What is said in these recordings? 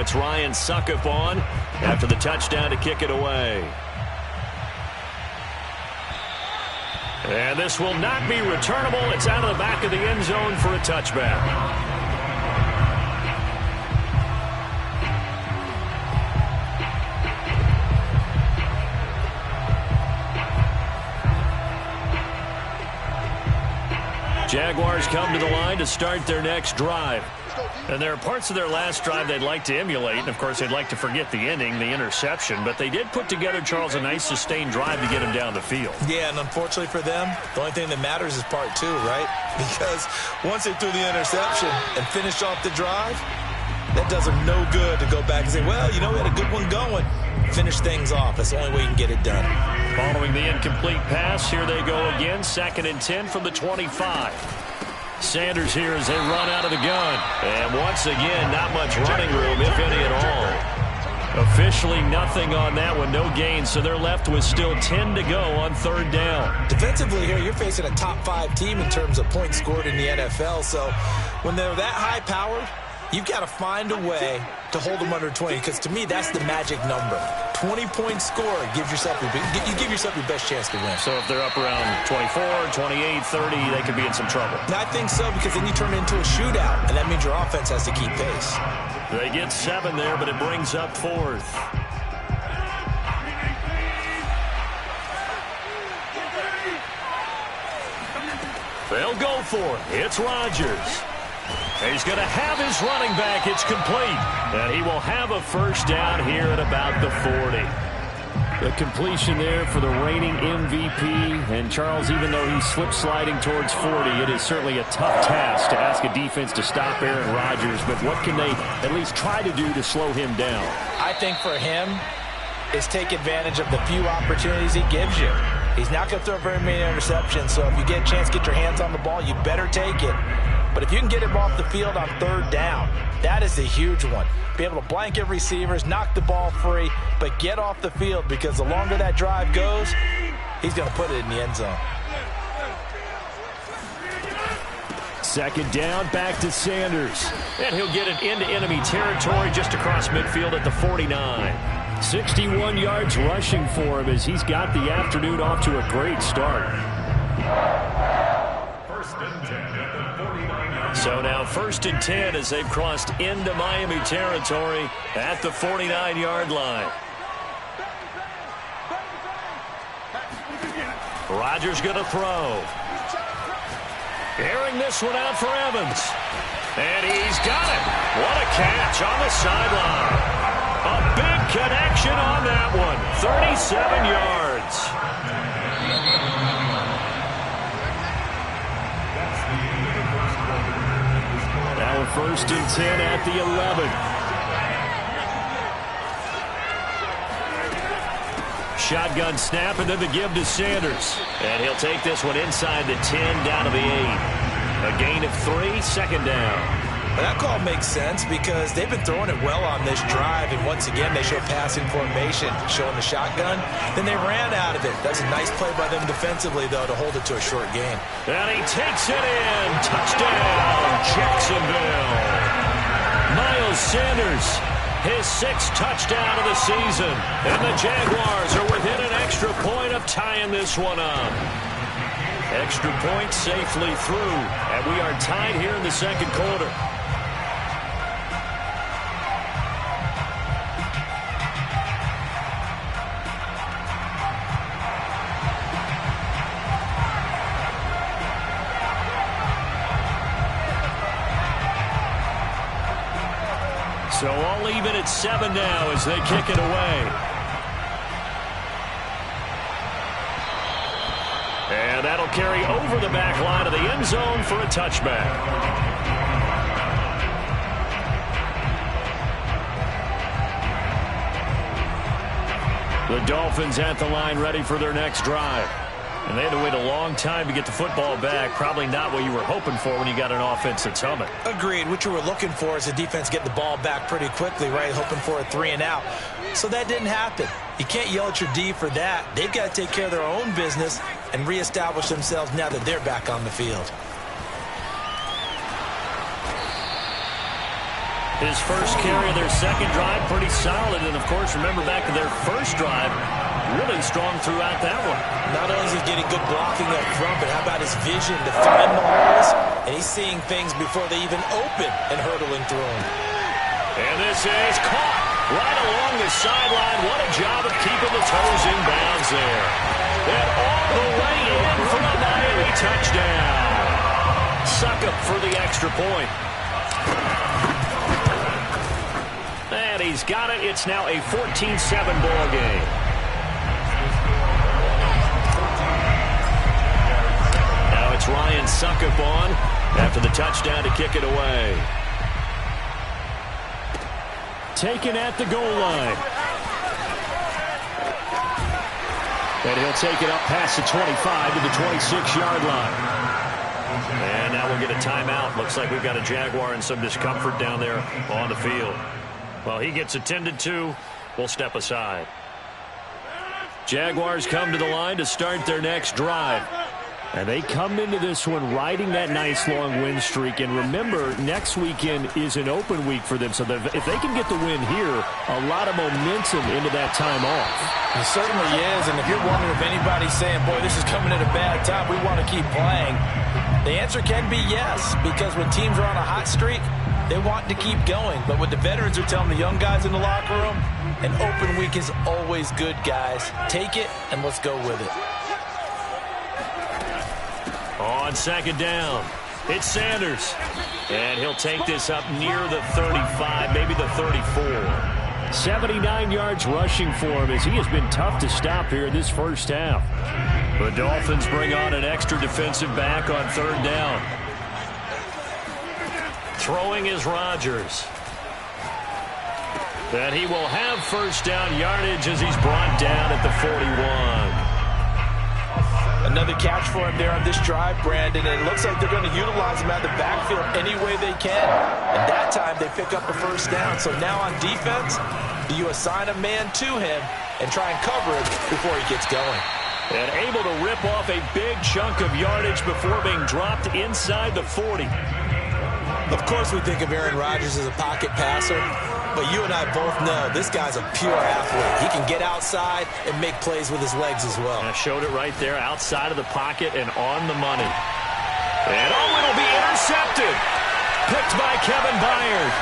puts Ryan Suckup on after the touchdown to kick it away. And this will not be returnable. It's out of the back of the end zone for a touchback. Jaguars come to the line to start their next drive. And there are parts of their last drive they'd like to emulate. And, of course, they'd like to forget the ending, the interception. But they did put together, Charles, a nice sustained drive to get him down the field. Yeah, and unfortunately for them, the only thing that matters is part two, right? Because once they threw the interception and finished off the drive, that does them no good to go back and say, well, you know, we had a good one going. Finish things off. That's the only way you can get it done. Following the incomplete pass, here they go again. 2nd and 10 from the 25. Sanders here as they run out of the gun. And once again, not much running room, if any at all. Officially nothing on that one, no gain, so they're left with still 10 to go on 3rd down. Defensively here, you're facing a top-5 team in terms of points scored in the NFL, so when they're that high-powered, you've got to find a way to hold them under 20, because to me, that's the magic number. 20-point score gives yourself you give yourself your best chance to win. So if they're up around 24, 28, 30, they could be in some trouble. I think so, because then you turn it into a shootout, and that means your offense has to keep pace. They get 7 there, but it brings up 4th. They'll go for it. It's Rodgers. He's going to have his running back. It's complete. And he will have a 1st down here at about the 40. The completion there for the reigning MVP. And Charles, even though he's slip-sliding towards 40, it is certainly a tough task to ask a defense to stop Aaron Rodgers. But what can they at least try to do to slow him down? I think for him is take advantage of the few opportunities he gives you. He's not going to throw very many interceptions, so if you get a chance to get your hands on the ball, you better take it. But if you can get him off the field on 3rd down, that is a huge one. Be able to blanket receivers, knock the ball free, but get off the field, because the longer that drive goes, he's going to put it in the end zone. 2nd down, back to Sanders. And he'll get it into enemy territory just across midfield at the 49. 61 yards rushing for him as he's got the afternoon off to a great start. So now 1st and 10 as they've crossed into Miami territory at the 49-yard line. Rodgers going to throw. Airing this one out for Evans. And he's got it. What a catch on the sideline. A big connection on that one. 37 yards. Now 1st and 10 at the 11. Shotgun snap, and then the give to Sanders. And he'll take this one inside the 10, down to the 8. A gain of 3, 2nd down. Well, that call makes sense because they've been throwing it well on this drive, and once again they show passing formation, showing the shotgun. Then they ran out of it. That's a nice play by them defensively, though, to hold it to a short gain. And he takes it in. Touchdown, Jacksonville. Miles Sanders, his 6th touchdown of the season. And the Jaguars are within an extra point of tying this one up. Extra point safely through, and we are tied here in the 2nd quarter. So all even at 7 now as they kick it away. And that'll carry over the back line of the end zone for a touchback. The Dolphins at the line ready for their next drive. And they had to wait a long time to get the football back. Probably not what you were hoping for when you got an offense that's humming. Agreed. What you were looking for is the defense getting the ball back pretty quickly, right? Hoping for a 3 and out. So that didn't happen. You can't yell at your D for that. They've got to take care of their own business and reestablish themselves now that they're back on the field. His first carry of their second drive, pretty solid. And, of course, remember back to their first drive, really strong throughout that one. Not only is he getting good blocking up front, but how about his vision to find the holes? And he's seeing things before they even open and hurdling through them. And this is caught right along the sideline. What a job of keeping the toes in bounds there. And all the way in for a Miami touchdown. Succop for the extra point. And he's got it. It's now a 14-7 ball game. Now it's Ryan Succop on after the touchdown to kick it away. Taken at the goal line. And he'll take it up past the 25 to the 26-yard line. And now we'll get a timeout. Looks like we've got a Jaguar in some discomfort down there on the field. Well, he gets attended to. We'll step aside. Jaguars come to the line to start their next drive. And they come into this one riding that nice long win streak. And remember, next weekend is an open week for them. So if they can get the win here, a lot of momentum into that time off. It certainly is. And if you're wondering if anybody's saying, boy, this is coming at a bad time, we want to keep playing, the answer can be yes. Because when teams are on a hot streak, they want to keep going. But what the veterans are telling the young guys in the locker room, an open week is always good, guys. Take it and let's go with it. On second down, it's Sanders. And he'll take this up near the 35, maybe the 34. 79 yards rushing for him as he has been tough to stop here in this first half. The Dolphins bring on an extra defensive back on third down. Throwing is Rodgers. And he will have first down yardage as he's brought down at the 41. Another catch for him there on this drive, Brandon, and it looks like they're going to utilize him out of the backfield any way they can. And that time they pick up a first down. So now on defense, do you assign a man to him and try and cover it before he gets going? And able to rip off a big chunk of yardage before being dropped inside the 40. Of course we think of Aaron Rodgers as a pocket passer, but you and I both know this guy's a pure athlete. He can get outside and make plays with his legs as well. And I showed it right there, outside of the pocket and on the money. And oh, it'll be intercepted. Picked by Kevin Byard.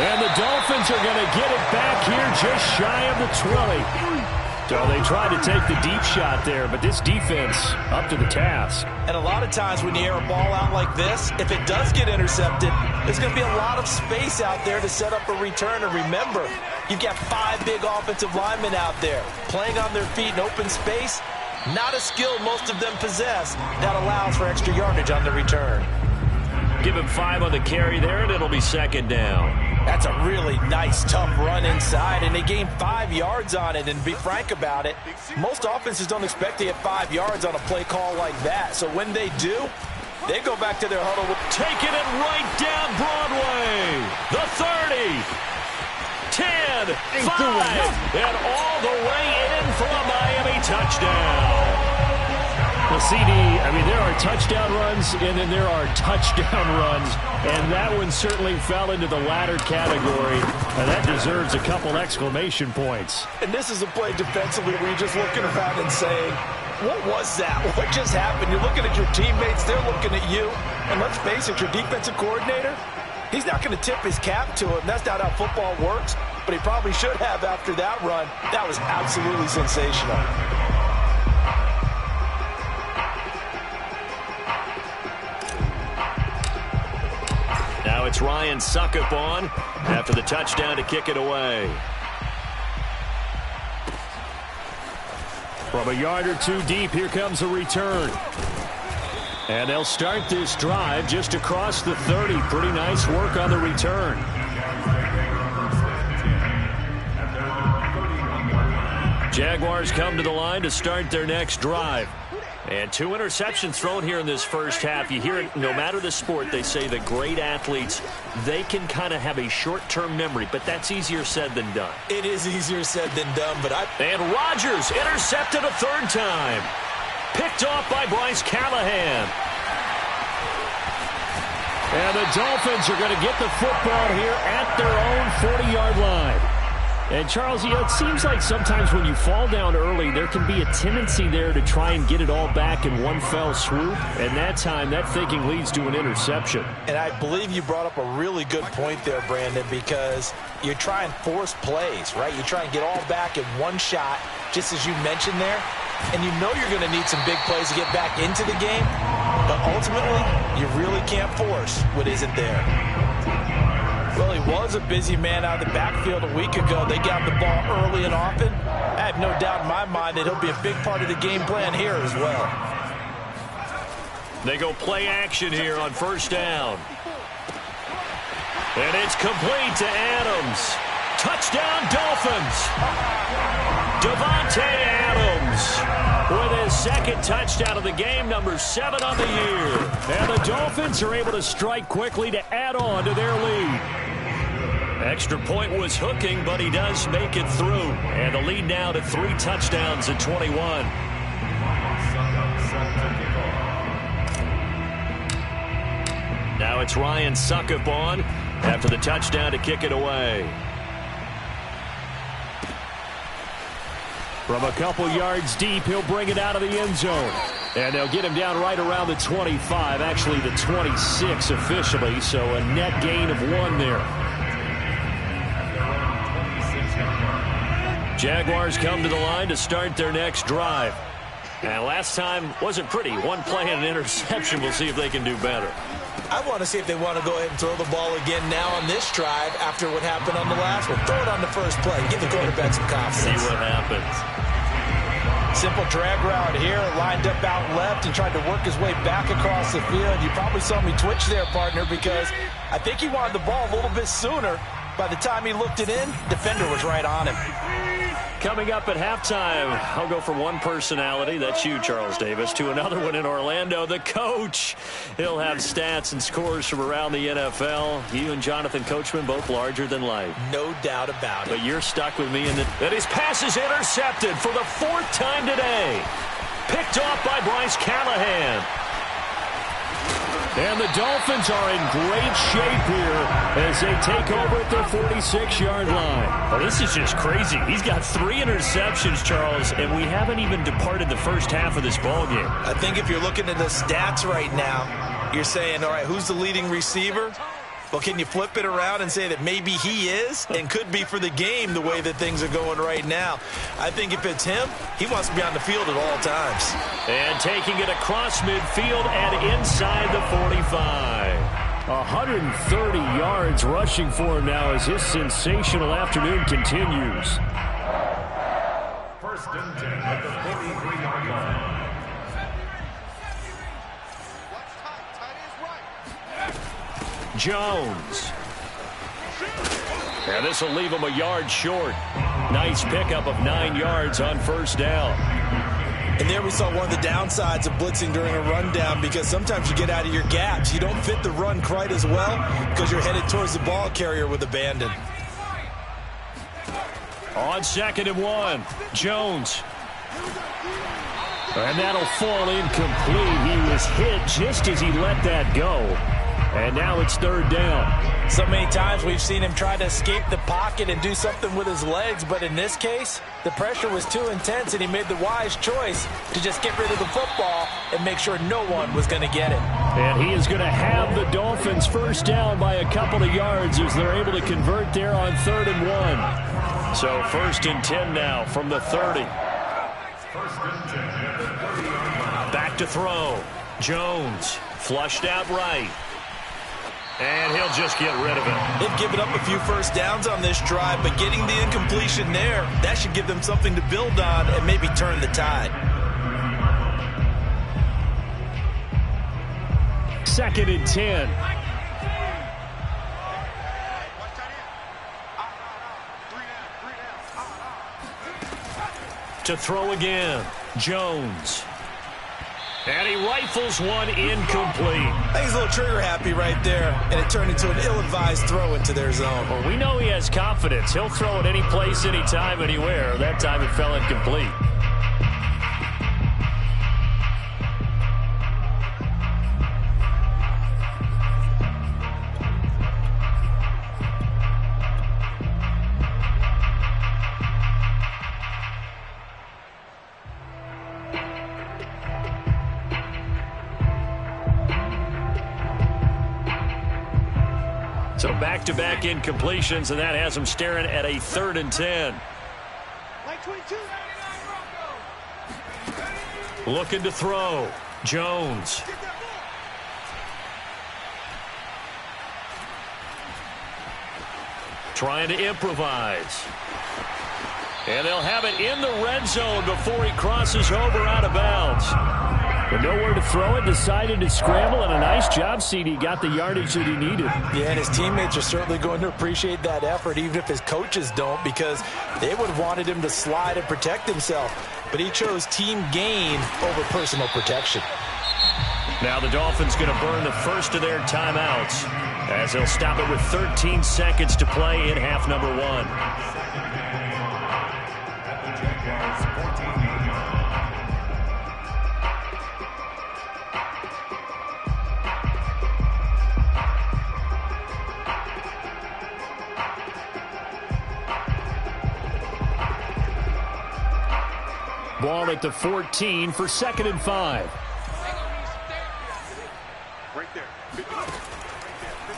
And the Dolphins are going to get it back here just shy of the 20. So they tried to take the deep shot there, but this defense up to the task. And a lot of times when you air a ball out like this, if it does get intercepted, there's going to be a lot of space out there to set up a return. And remember, you've got 5 big offensive linemen out there playing on their feet in open space. Not a skill most of them possess that allows for extra yardage on the return. Give him 5 on the carry there, and it'll be second down. That's a really nice, tough run inside, and they gained 5 yards on it. And to be frank about it, most offenses don't expect to get 5 yards on a play call like that. So when they do, they go back to their huddle. Taking it right down Broadway. The 30. 10. 5. And all the way in for a Miami touchdown. Well, CD, I mean, there are touchdown runs, and then there are touchdown runs, and that one certainly fell into the latter category, and that deserves a couple exclamation points. And this is a play defensively where you're just looking around and saying, what was that? What just happened? You're looking at your teammates, they're looking at you, and let's face it, your defensive coordinator, he's not going to tip his cap to him. That's not how football works, but he probably should have after that run. That was absolutely sensational. Now it's Ryan Succop on after the touchdown to kick it away. From a yard or two deep, here comes a return. And they'll start this drive just across the 30. Pretty nice work on the return. Jaguars come to the line to start their next drive. And 2 interceptions thrown here in this first half. You hear it, no matter the sport, they say that great athletes, they can kind of have a short-term memory, but that's easier said than done. It is easier said than done, but And Rodgers intercepted a 3rd time. Picked off by Bryce Callahan. And the Dolphins are going to get the football here at their own 40-yard line. And, Charles, it seems like sometimes when you fall down early, there can be a tendency there to try and get it all back in one fell swoop. And that time, that thinking leads to an interception. And I believe you brought up a really good point there, Brandon, because you try and force plays, right? You try and get all back in one shot, just as you mentioned there. And you know you're going to need some big plays to get back into the game. But ultimately, you really can't force what isn't there. Well, he was a busy man out of the backfield a week ago. They got the ball early and often. I have no doubt in my mind that he'll be a big part of the game plan here as well. They go play action here on first down. And it's complete to Adams. Touchdown, Dolphins. Davante Adams with his second touchdown of the game, number 7 on the year. And the Dolphins are able to strike quickly to add on to their lead. Extra point was hooking, but he does make it through. And the lead now to 3 touchdowns at 21. Now it's Ryan Suckup on after the touchdown to kick it away. From a couple yards deep, he'll bring it out of the end zone. And they'll get him down right around the 25, actually the 26 officially, so a net gain of 1 there. Jaguars come to the line to start their next drive. And last time wasn't pretty. 1 play and an interception. We'll see if they can do better. I want to see if they want to go ahead and throw the ball again now on this drive after what happened on the last one. Throw it on the first play. Give the quarterback some confidence. See what happens. Simple drag route here, lined up out left and tried to work his way back across the field. You probably saw me twitch there, partner, because I think he wanted the ball a little bit sooner. By the time he looked it in, defender was right on him. Coming up at halftime, I'll go from one personality, that's you, Charles Davis, to another one in Orlando, the coach. He'll have stats and scores from around the NFL. You and Jonathan Coachman, both larger than life. No doubt about it. But you're stuck with me in that his pass is intercepted for the 4th time today. Picked off by Bryce Callahan. And the Dolphins are in great shape here as they take over at their 46-yard line. Well, this is just crazy. He's got 3 interceptions, Charles, and we haven't even departed the first half of this ballgame. I think if you're looking at the stats right now, you're saying, all right, who's the leading receiver? Well, can you flip it around and say that maybe he is and could be for the game the way that things are going right now? I think if it's him, he wants to be on the field at all times. And taking it across midfield and inside the 45. 130 yards rushing for him now as his sensational afternoon continues. First and 10 at the 43-yard line. Jones. And this will leave him a yard short. Nice pickup of 9 yards on first down. And there we saw one of the downsides of blitzing during a rundown, because sometimes you get out of your gaps. You don't fit the run quite as well because you're headed towards the ball carrier with abandon. On 2nd and 1, Jones. And that'll fall incomplete. He was hit just as he let that go. And now it's 3rd down. So many times we've seen him try to escape the pocket and do something with his legs, but in this case, the pressure was too intense and he made the wise choice to just get rid of the football and make sure no one was going to get it. And he is going to have the Dolphins first down by a couple of yards as they're able to convert there on 3rd and 1. So 1st and 10 now from the 30. Back to throw. Jones flushed out right. And he'll just get rid of it. They've given up a few first downs on this drive, but getting the incompletion there, that should give them something to build on and maybe turn the tide. 2nd and 10. To throw again, Jones. And he rifles one incomplete. I think he's a little trigger happy right there, and it turned into an ill-advised throw into their zone. Well, we know he has confidence. He'll throw it any place, anytime, anywhere. That time it fell incomplete. So back-to-back incompletions, and that has them staring at a 3rd and 10. Looking to throw. Jones. Trying to improvise. And they'll have it in the red zone before he crosses over out of bounds. But nowhere to throw it, decided to scramble, and a nice job, CD. Got the yardage that he needed. Yeah, and his teammates are certainly going to appreciate that effort, even if his coaches don't, because they would have wanted him to slide and protect himself. But he chose team gain over personal protection. Now the Dolphins going to burn the first of their timeouts as they'll stop it with 13 seconds to play in half number 1. Ball at the 14 for 2nd and 5.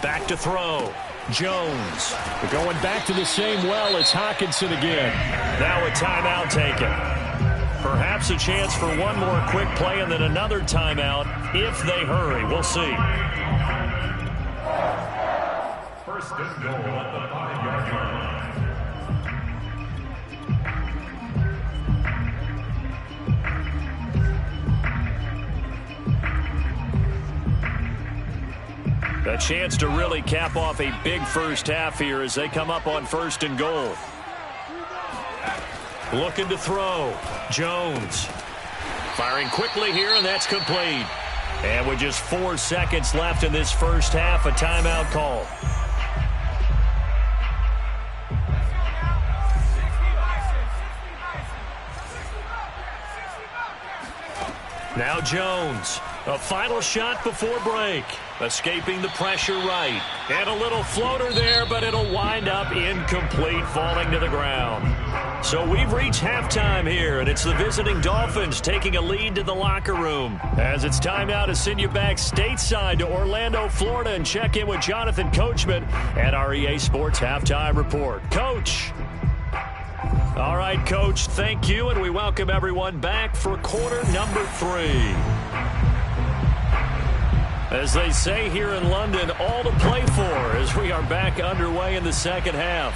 Back to throw. Jones. We're going back to the same well as Hawkinson again. Now a timeout taken. Perhaps a chance for one more quick play and then another timeout if they hurry. We'll see. First and goal at the 5-yard line. A chance to really cap off a big first half here as they come up on 1st and goal. Looking to throw. Jones. Firing quickly here, and that's complete. And with just 4 seconds left in this first half, a timeout call. Now Jones. A final shot before break. Escaping the pressure right. And a little floater there, but it'll wind up incomplete, falling to the ground. So we've reached halftime here, and it's the visiting Dolphins taking a lead to the locker room. As it's time now to send you back stateside to Orlando, Florida, and check in with Jonathan Coachman at our EA Sports Halftime Report. Coach. All right, Coach, thank you, and we welcome everyone back for quarter number 3. As they say here in London, all to play for as we are back underway in the second half.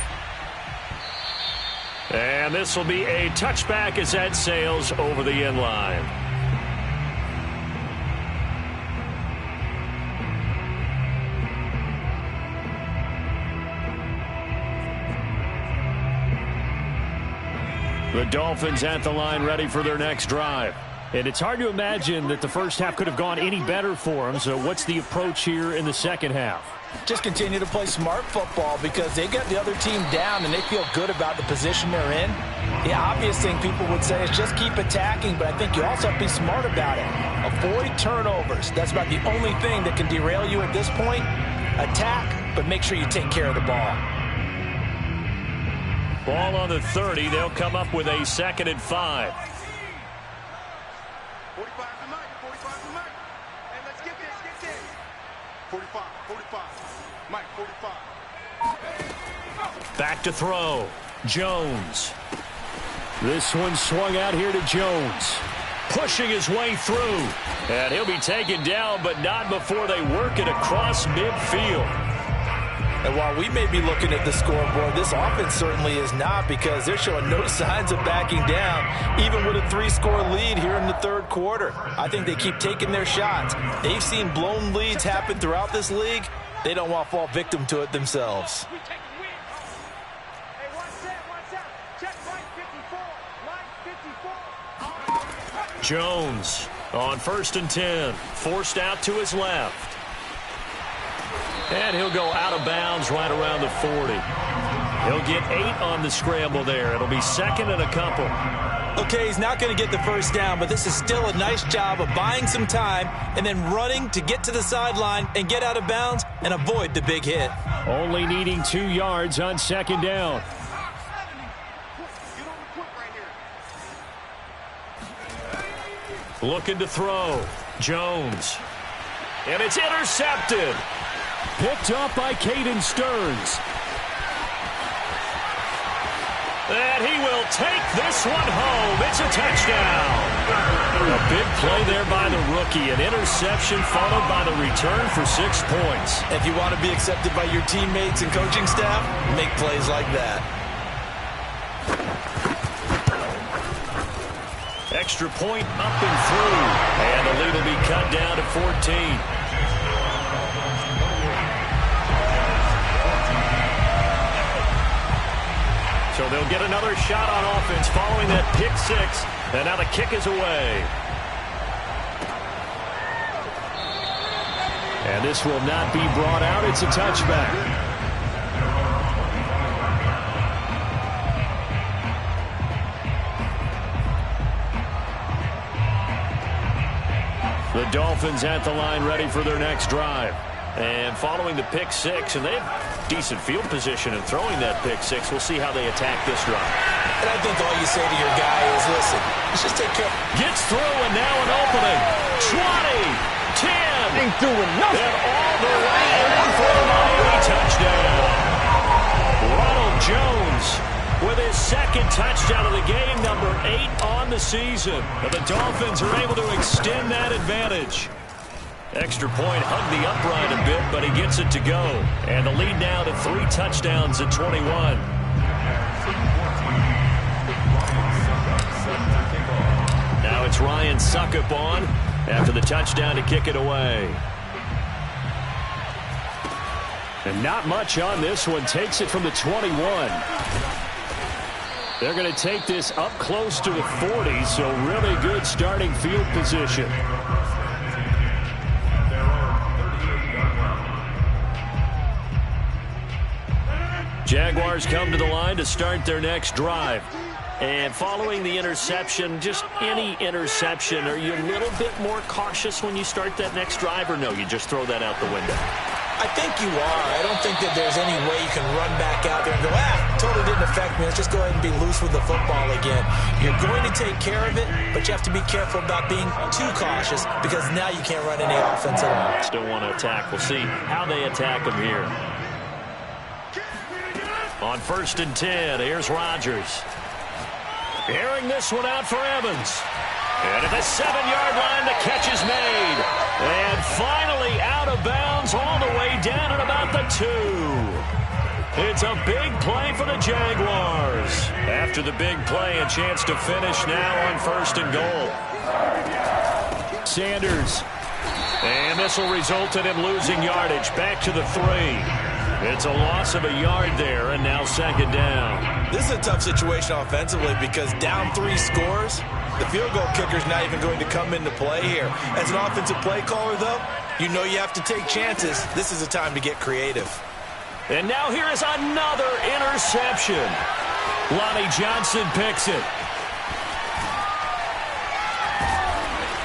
And this will be a touchback as that sails over the end line. The Dolphins at the line ready for their next drive. And it's hard to imagine that the first half could have gone any better for them. So what's the approach here in the second half? Just continue to play smart football because they got the other team down and they feel good about the position they're in. The obvious thing people would say is just keep attacking, but I think you also have to be smart about it. Avoid turnovers. That's about the only thing that can derail you at this point. Attack, but make sure you take care of the ball. Ball on the 30. They'll come up with a 2nd and 5. 45 to Mike, 45 to Mike. Hey, let's get this. 45, Mike, 45. Back to throw. Jones. This one swung out here to Jones. Pushing his way through. And he'll be taken down, but not before they work it across midfield. And while we may be looking at the scoreboard, this offense certainly is not because they're showing no signs of backing down, even with a 3-score lead here in the 3rd quarter. I think they keep taking their shots. They've seen blown leads happen throughout this league. They don't want to fall victim to it themselves. Jones on 1st and 10. Forced out to his left. And he'll go out of bounds right around the 40. He'll get 8 on the scramble there. It'll be 2nd and a couple. Okay, he's not going to get the first down, but this is still a nice job of buying some time and then running to get to the sideline and get out of bounds and avoid the big hit. Only needing 2 yards on 2nd down. Looking to throw. Jones. And it's intercepted. Picked up by Caden Stearns. And he will take this one home. It's a touchdown. A big play there by the rookie. An interception followed by the return for 6 points. If you want to be accepted by your teammates and coaching staff, make plays like that. Extra point up and through. And the lead will be cut down to 14. So they'll get another shot on offense following that pick six. And now the kick is away. And this will not be brought out. It's a touchback. The Dolphins at the line ready for their next drive. And following the pick six, and they have decent field position in throwing that pick six. We'll see how they attack this drive. And I think all you say to your guy is, listen, let's just take care. Gets through, and now an opening. 20, 10. Ain't doing nothing. And all the way in for a Miami touchdown. Ronald Jones with his second touchdown of the game, number 8 on the season. And the Dolphins are able to extend that advantage. Extra point hugged the upright a bit, but he gets it to go. And the lead now to 3 touchdowns at 21. Now it's Ryan Suckup on after the touchdown to kick it away. And not much on this one. Takes it from the 21. They're going to take this up close to the 40, so really good starting field position. Jaguars come to the line to start their next drive. And following the interception, just any interception, are you a little bit more cautious when you start that next drive, or no, you just throw that out the window? I think you are. I don't think that there's any way you can run back out there and go, totally didn't affect me. Let's just go ahead and be loose with the football again. You're going to take care of it, but you have to be careful about being too cautious because now you can't run any offense at all. Still want to attack. We'll see how they attack them here. On 1st and 10, here's Rodgers. Airing this one out for Evans. And at the 7-yard line, the catch is made. And finally out of bounds all the way down at about the 2. It's a big play for the Jaguars. After the big play, a chance to finish now on 1st and goal. Sanders. And this will result in him losing yardage. Back to the 3. It's a loss of a yard there, and now 2nd down. This is a tough situation offensively because down 3 scores, the field goal kicker's not even going to come into play here. As an offensive play caller, though, you know you have to take chances. This is a time to get creative. And now here is another interception. Lonnie Johnson picks it.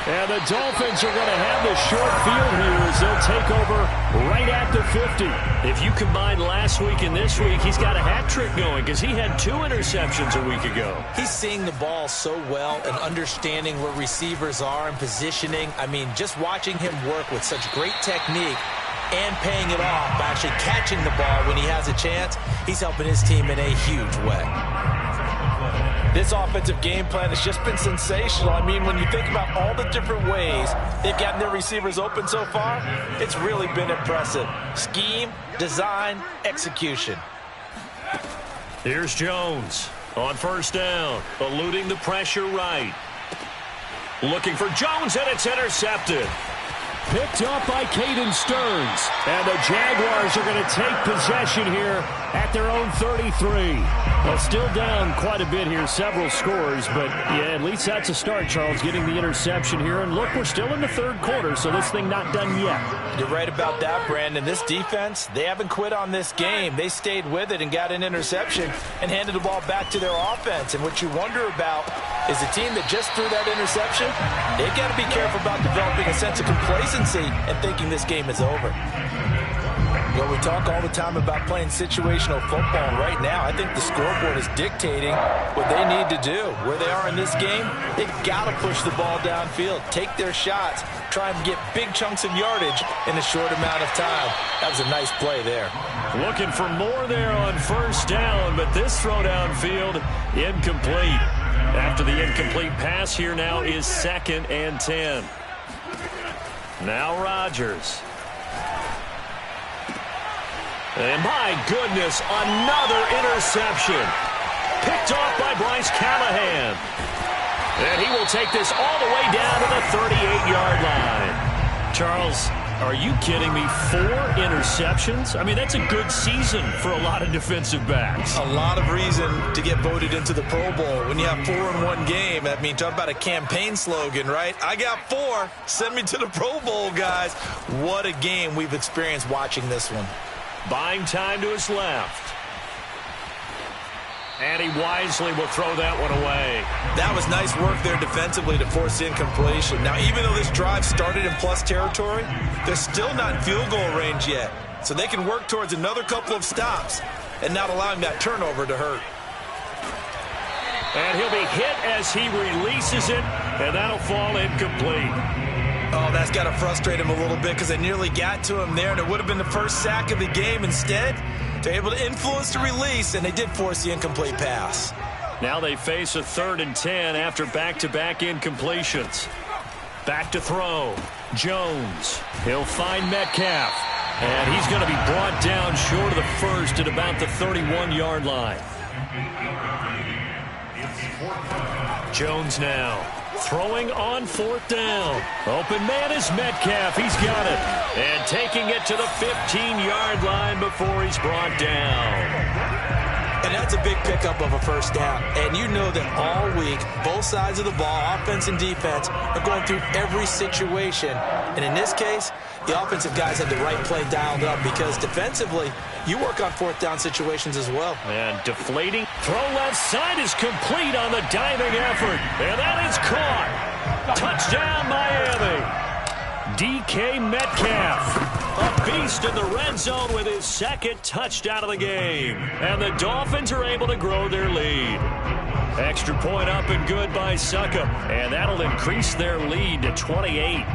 And the Dolphins are going to have the short field here as they'll take over right at the 50. If you combine last week and this week, he's got a hat trick going because he had 2 interceptions a week ago. He's seeing the ball so well and understanding where receivers are and positioning. I mean, just watching him work with such great technique and paying it off by actually catching the ball when he has a chance, he's helping his team in a huge way. This offensive game plan has just been sensational. I mean, when you think about all the different ways they've gotten their receivers open so far, it's really been impressive. Scheme, design, execution. Here's Jones on 1st down, eluding the pressure right. Looking for Jones, and it's intercepted. Picked up by Caden Stearns. And the Jaguars are going to take possession here at their own 33. Well, still down quite a bit here, several scores, but yeah, at least that's a start, Charles, getting the interception here. And look, we're still in the 3rd quarter, so this thing not done yet. You're right about that, Brandon. This defense, they haven't quit on this game. They stayed with it and got an interception and handed the ball back to their offense. And what you wonder about is the team that just threw that interception, they've got to be careful about developing a sense of complacency and thinking this game is over. Well, we talk all the time about playing situational football, and right now I think the scoreboard is dictating what they need to do. Where they are in this game, they've got to push the ball downfield, take their shots, try and get big chunks of yardage in a short amount of time. That was a nice play there. Looking for more there on first down, but this throw downfield incomplete. After the incomplete pass, here now is 2nd and 10. Now Rodgers. And my goodness, another interception. Picked off by Bryce Callahan. And he will take this all the way down to the 38-yard line. Charles, are you kidding me? 4 interceptions? I mean, that's a good season for a lot of defensive backs. A lot of reason to get voted into the Pro Bowl. When you have 4 in one game, I mean, talk about a campaign slogan, right? I got 4. Send me to the Pro Bowl, guys. What a game we've experienced watching this one. Buying time to his left. And he wisely will throw that one away. That was nice work there defensively to force incompletion. Now, even though this drive started in plus territory, they're still not in field goal range yet. So they can work towards another couple of stops and not allowing that turnover to hurt. And he'll be hit as he releases it, and that'll fall incomplete. Oh, that's got to frustrate him a little bit because they nearly got to him there, and it would have been the first sack of the game. Instead, they're able to influence the release, and they did force the incomplete pass. Now they face a 3rd and 10 after back-to-back incompletions. Back to throw. Jones. He'll find Metcalf. And he's going to be brought down short of the first at about the 31-yard line. Jones now. Throwing on 4th down. Open man is Metcalf. He's got it. And taking it to the 15-yard line before he's brought down. And that's a big pickup of a first down. And you know that all week, both sides of the ball, offense and defense, are going through every situation. And in this case, the offensive guys had the right play dialed up because defensively, you work on 4th down situations as well. And deflating. Throw left side is complete on the diving effort. And that is caught. Touchdown, Miami. DK Metcalf. A beast in the red zone with his 2nd touchdown of the game. And the Dolphins are able to grow their lead. Extra point up and good by Succop. And that'll increase their lead to 28.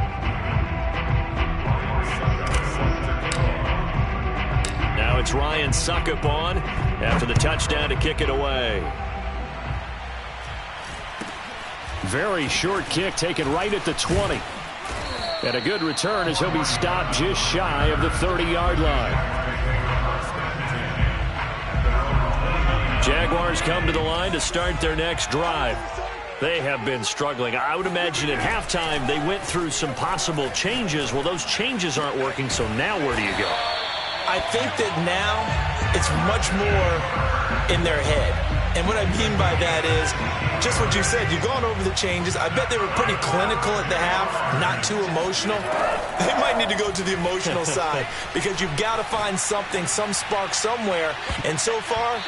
Now it's Ryan Succop on after the touchdown to kick it away. Very short kick taken right at the 20. And a good return as he'll be stopped just shy of the 30-yard line. Jaguars come to the line to start their next drive. They have been struggling. I would imagine at halftime they went through some possible changes. Well, those changes aren't working, so now where do you go? I think that now it's much more in their head. And what I mean by that is just what you said. You've gone over the changes. I bet they were pretty clinical at the half, not too emotional. They might need to go to the emotional side because you've got to find something, some spark somewhere. And so far,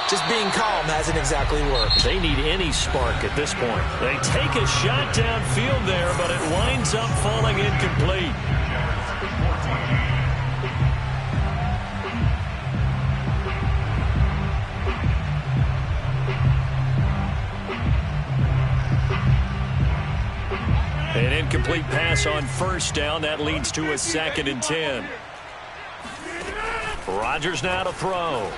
just being calm hasn't exactly worked. They need any spark at this point. They take a shot downfield there, but it winds up falling incomplete. An incomplete pass on first down. That leads to a 2nd and 10. Rodgers now to throw.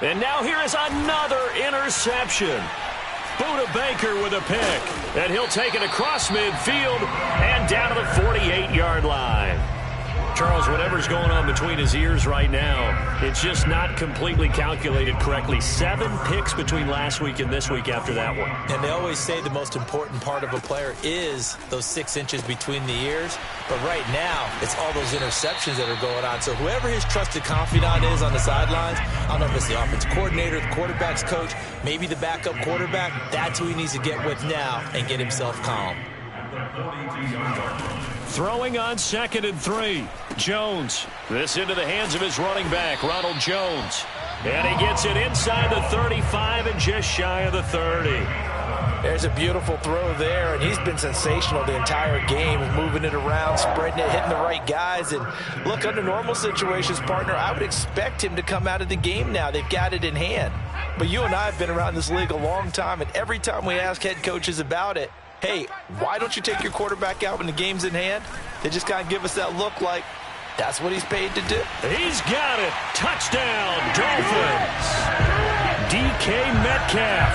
And now here is another interception. Buda Baker with a pick. And he'll take it across midfield and down to the 48-yard line. Charles, whatever's going on between his ears right now, it's just not completely calculated correctly. 7 picks between last week and this week after that one. And they always say the most important part of a player is those 6 inches between the ears. But right now, it's all those interceptions that are going on. So whoever his trusted confidant is on the sidelines, I don't know if it's the offense coordinator, the quarterback's coach, maybe the backup quarterback, that's who he needs to get with now and get himself calm. Throwing on 2nd and 3. Jones. This into the hands of his running back, Ronald Jones. And he gets it inside the 35 and just shy of the 30. There's a beautiful throw there, and he's been sensational the entire game, moving it around, spreading it, hitting the right guys. And look, under normal situations, partner, I would expect him to come out of the game now. They've got it in hand. But you and I have been around this league a long time, and every time we ask head coaches about it, hey, why don't you take your quarterback out when the game's in hand? They just kind of give us that look like that's what he's paid to do. He's got it. Touchdown, Dolphins. DK Metcalf,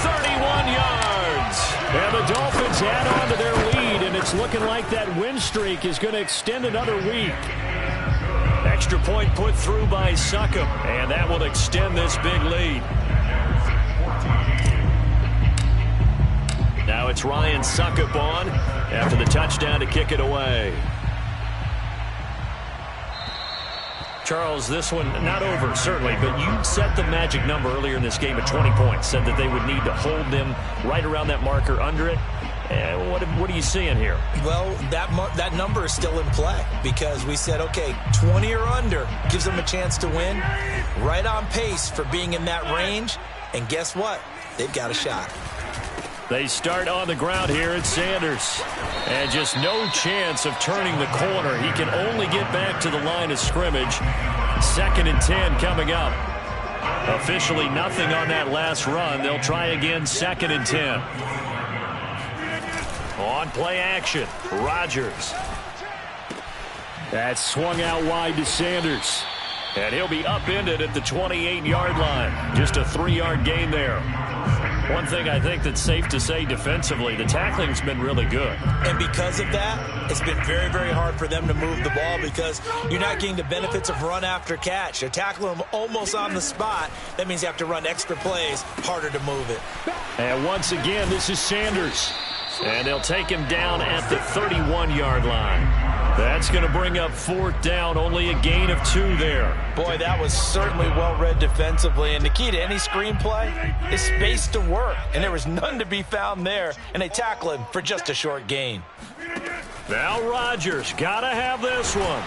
31 yards. And the Dolphins add on to their lead, and it's looking like that win streak is going to extend another week. Extra point put through by Succop, and that will extend this big lead. Now it's Ryan Succop on after the touchdown to kick it away. Charles, this one not over, certainly, but you set the magic number earlier in this game at 20 points, said that they would need to hold them right around that marker under it. What are you seeing here? Well, that number is still in play because we said, okay, 20 or under gives them a chance to win. Right on pace for being in that range. And guess what? They've got a shot. They start on the ground here at Sanders. And just no chance of turning the corner. He can only get back to the line of scrimmage. 2nd and 10 coming up. Officially nothing on that last run. They'll try again, 2nd and 10. On play action, Rodgers. That's swung out wide to Sanders. And he'll be upended at the 28-yard line. Just a 3-yard gain there. One thing I think that's safe to say defensively, the tackling's been really good. And because of that, it's been very, very hard for them to move the ball because you're not getting the benefits of run after catch. They're tackling them almost on the spot. That means you have to run extra plays, harder to move it. And once again, this is Sanders. And they'll take him down at the 31-yard line. That's going to bring up 4th down, only a gain of 2 there. Boy, that was certainly well-read defensively. And the key to any screenplay is space to work. And there was none to be found there. And they tackle him for just a short gain. Now Rodgers got to have this one.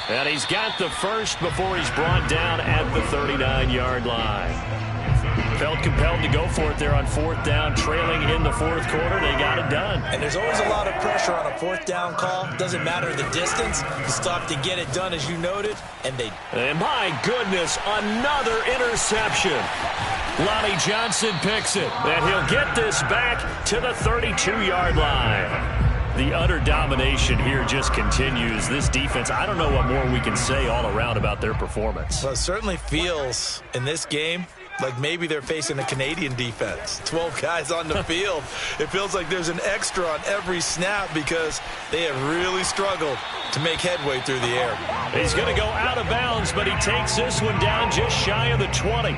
And he's got the first before he's brought down at the 39-yard line. Felt compelled to go for it there on 4th down, trailing in the 4th quarter. They got it done. And there's always a lot of pressure on a 4th down call. Doesn't matter the distance. You stop to get it done, as you noted, and they... And my goodness, another interception. Lonnie Johnson picks it, and he'll get this back to the 32-yard line. The utter domination here just continues. This defense, I don't know what more we can say all around about their performance. Well, it certainly feels in this game like maybe they're facing a Canadian defense. 12 guys on the field. It feels like there's an extra on every snap because they have really struggled to make headway through the air. He's going to go out of bounds, but he takes this one down just shy of the 20.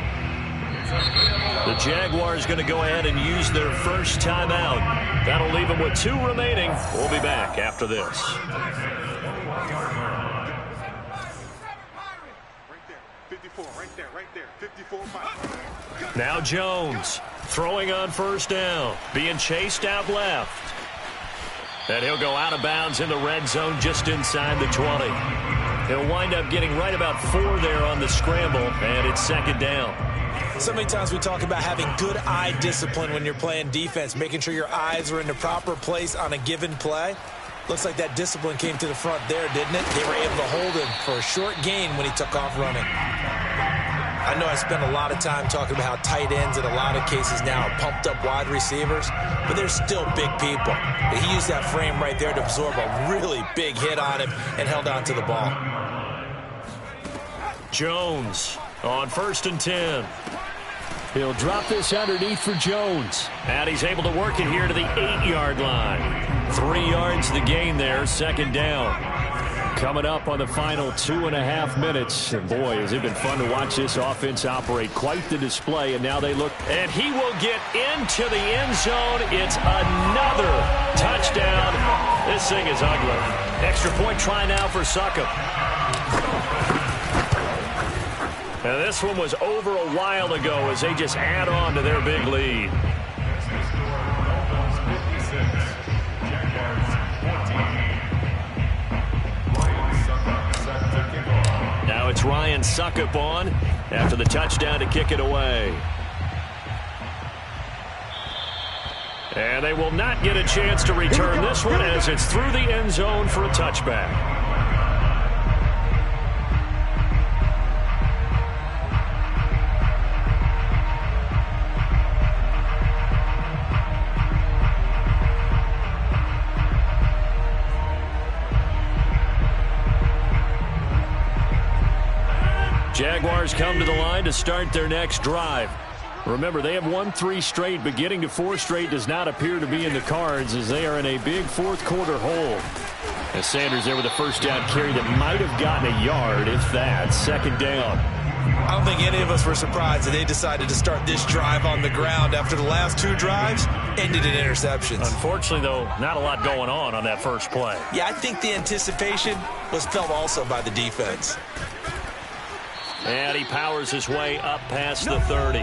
The Jaguars going to go ahead and use their first timeout. That'll leave them with 2 remaining. We'll be back after this. Now Jones throwing on 1st down, being chased out left. And he'll go out of bounds in the red zone just inside the 20. He'll wind up getting right about 4 there on the scramble, and it's 2nd down. So many times we talk about having good eye discipline when you're playing defense, making sure your eyes are in the proper place on a given play. Looks like that discipline came to the front there, didn't it? They were able to hold him for a short gain when he took off running. I know I spend a lot of time talking about how tight ends in a lot of cases now are pumped up wide receivers, but they're still big people. He used that frame right there to absorb a really big hit on him and held on to the ball. Jones on 1st and 10. He'll drop this underneath for Jones. And he's able to work it here to the 8-yard line. 3 yards the gain there, 2nd down. Coming up on the final 2.5 minutes. And boy, has it been fun to watch this offense operate. Quite the display. And now they look. And he will get into the end zone. It's another touchdown. This thing is ugly. Extra point try now for Succop. And this one was over a while ago as they just add on to their big lead. Now it's Ryan Succop on after the touchdown to kick it away. And they will not get a chance to return this one as it's through the end zone for a touchback. Jaguars come to the line to start their next drive. Remember, they have won 3 straight, but getting to 4 straight does not appear to be in the cards as they are in a big fourth-quarter hole. As Sanders there with a first down carry that might have gotten a yard, if that. Second down. I don't think any of us were surprised that they decided to start this drive on the ground after the last 2 drives ended in interceptions. Unfortunately, though, not a lot going on that first play. Yeah, I think the anticipation was felt also by the defense. And he powers his way up past the 30.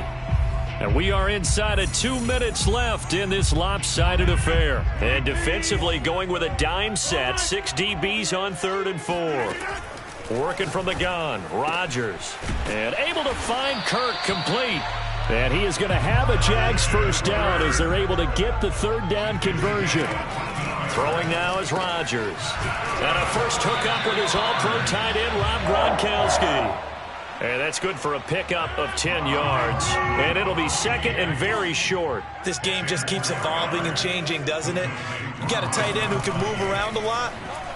And we are inside of 2 minutes left in this lopsided affair. And defensively going with a dime set. 6 DBs on 3rd and 4. Working from the gun, Rodgers. And able to find Kirk complete. And he is going to have a Jags first down as they're able to get the 3rd down conversion. Throwing now is Rodgers. And a first hookup with his all-pro tight end, Rob Gronkowski. And that's good for a pickup of 10 yards. And it'll be second and very short. This game just keeps evolving and changing, doesn't it? You got a tight end who can move around a lot.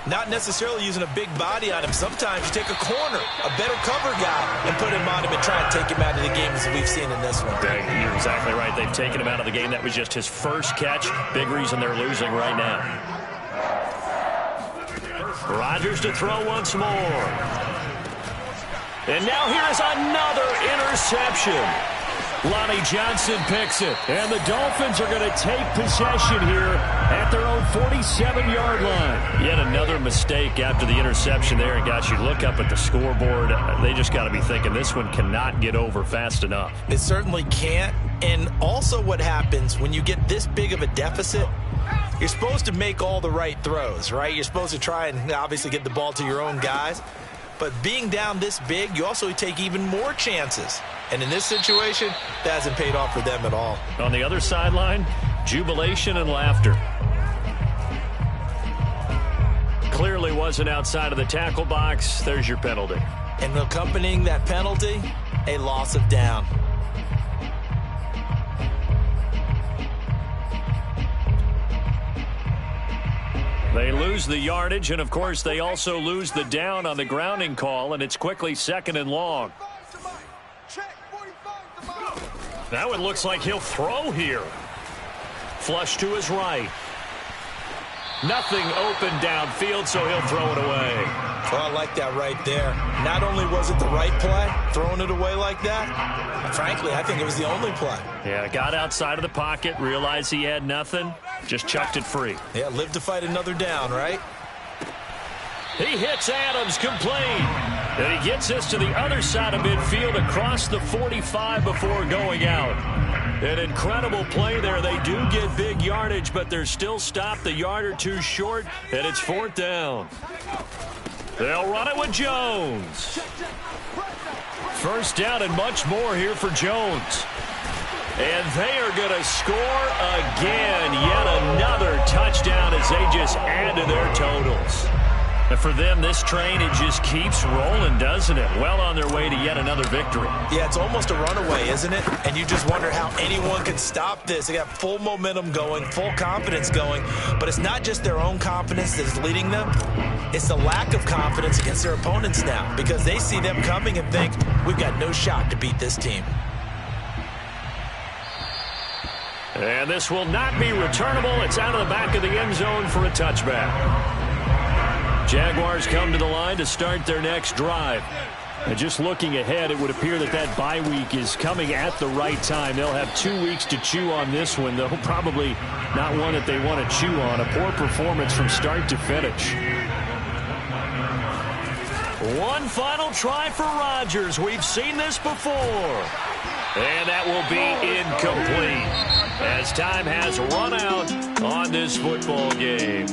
Not necessarily using a big body on him. Sometimes you take a corner, a better cover guy, and put him on him and try and take him out of the game as we've seen in this one. You're exactly right. They've taken him out of the game. That was just his first catch. Big reason they're losing right now. Rodgers to throw once more. And now here is another interception. Lonnie Johnson picks it. And the Dolphins are going to take possession here at their own 47-yard line. Yet another mistake after the interception there. And guys, you look up at the scoreboard, they just got to be thinking this one cannot get over fast enough. It certainly can't. And also what happens when you get this big of a deficit, you're supposed to make all the right throws, right? You're supposed to try and obviously get the ball to your own guys. But being down this big, you also take even more chances. And in this situation, that hasn't paid off for them at all. On the other sideline, jubilation and laughter. Clearly wasn't outside of the tackle box. There's your penalty. And accompanying that penalty, a loss of down. They lose the yardage, and of course they also lose the down on the grounding call, and it's quickly 2nd and long. Now it looks like he'll throw here. Flush to his right. Nothing open downfield, so he'll throw it away. Oh, I like that right there. Not only was it the right play, throwing it away like that, frankly, I think it was the only play. Yeah, got outside of the pocket, realized he had nothing, just chucked it free. Yeah, live to fight another down, right? He hits Adams complete. And he gets this to the other side of midfield across the 45 before going out. An incredible play there. They do get big yardage, but they're still stopped a yard or two short, and it's 4th down. They'll run it with Jones. First down and much more here for Jones. And they are going to score again. Yet another touchdown as they just add to their totals. And for them, this train, it just keeps rolling, doesn't it? Well on their way to yet another victory. Yeah, it's almost a runaway, isn't it? And you just wonder how anyone could stop this. They got full momentum going, full confidence going. But it's not just their own confidence that is leading them. It's the lack of confidence against their opponents now because they see them coming and think, we've got no shot to beat this team. And this will not be returnable. It's out of the back of the end zone for a touchback. Jaguars come to the line to start their next drive. And just looking ahead, it would appear that that bye week is coming at the right time. They'll have 2 weeks to chew on this one, though probably not one that they want to chew on. A poor performance from start to finish. One final try for Rodgers. We've seen this before. And that will be incomplete as time has run out on this football game.